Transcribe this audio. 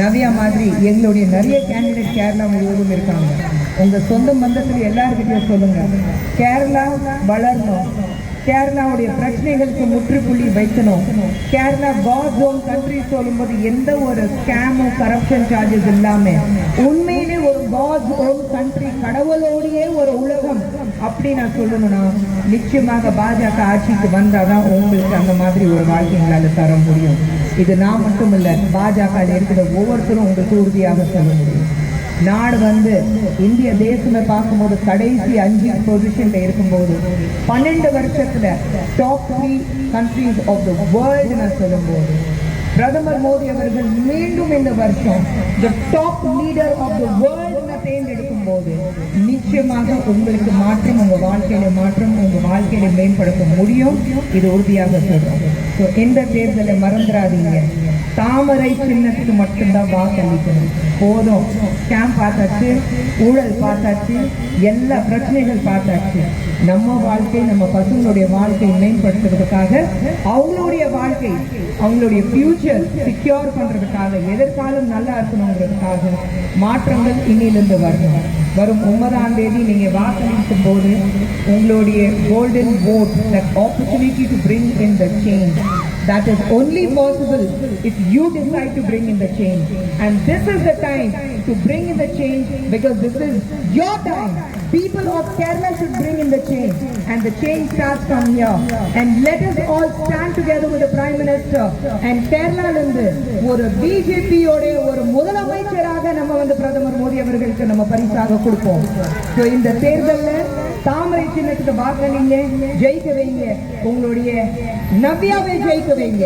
நவ்யா மாதிரி எங்களுடைய நிறைய கேண்டிடேட் கேரளா முழுவதும் இருக்காங்க. உங்க சொந்த பந்தத்தில் எல்லாருக்கிட்டையும் சொல்லுங்க, கேரளா வளரணும், கேரளாவுடைய பிரச்சனைகளுக்கு முற்றுப்புள்ளி வைக்கணும். கேரளா காட் ஓன் கண்ட்ரி சொல்லும்போது எந்த ஒரு ஸ்கேமும் கரப்ஷன் சார்ஜஸ் இல்லாம உண்மையிலே ஒரு காட் ஓன் கண்ட்ரி, கடவுளோடையே ஒரு உலகம் அப்படி நான் சொல்லணும்னா நிச்சயமாக பாஜக ஆட்சிக்கு வந்தாதான் உங்களுக்கு அந்த மாதிரி ஒரு வாழ்க்கைகளால தர முடியும். இது நான் மட்டும் இல்ல, பாஜக இருக்கிற ஒவ்வொருத்தரும் உங்களுக்கு உறுதியாக சொல்ல முடியும். நாடு இந்திய தேசமே பார்க்கும்போது கடைசி 5 பொசிஷன்ல இருக்கும்போது 12 வருஷத்துல top 3 countries of the world நான் சொல்லும்போது பிரதமர் மோடி அவர்கள் மீண்டும் இந்த வருஷம் the top leader of the world தேர்ந்தெடுக்கும் போது நிச்சயமாக உங்களுக்கு மாற்றம், உங்க வாழ்க்கையில மாற்றம், உங்க வாழ்க்கையில மேம்படுத்த முடியும். இது உறுதியாக சொல்றோம். ஸோ இந்த தேர்தலை மறந்துடாதீங்க. தாமரை சின்னத்துக்கு மட்டும்தான் வாக்களிக்கணும். போதும், ஸ்கேம் பார்த்தாச்சு, ஊழல் பார்த்தாச்சு, எல்லா பிரச்சனைகள் பார்த்தாச்சு. நம்ம வாழ்க்கை, நம்ம பசங்களுடைய வாழ்க்கையை மேம்படுத்துறதுக்காக, அவங்களுடைய வாழ்க்கை, அவங்களுடைய ஃபியூச்சர் செக்யூர் பண்றதுக்காக, எதிர்காலம் நல்லா இருக்கணுங்கிறதுக்காக மாற்றங்கள் இன்னிலிருந்து வரணும். வரும் 9ஆம் தேதி நீங்க வாக்களிக்கும் போது உங்களுடைய golden vote, that opportunity to bring in the change, that is only possible if you decide to bring in the change, and this is the time to bring in the change, because this is your time. People of Kerala should bring in the change, and the change starts from here. And let us all stand together with the Prime Minister, and Kerala linde ஒரு BJP ஓட ஒரு முதலமைச்சராக நம்ம பிரதமர் மோடி அவர்களுக்கு நம்ம பரிசாக கொடுப்போம். சோ இந்த தேர்தல்ல தாமரை சின்னத்துக்கு வாக்களிங்க, ஜெயிக்க வைங்க, உங்களுடைய நவ்யாவை ஜெயிக்க வைங்க.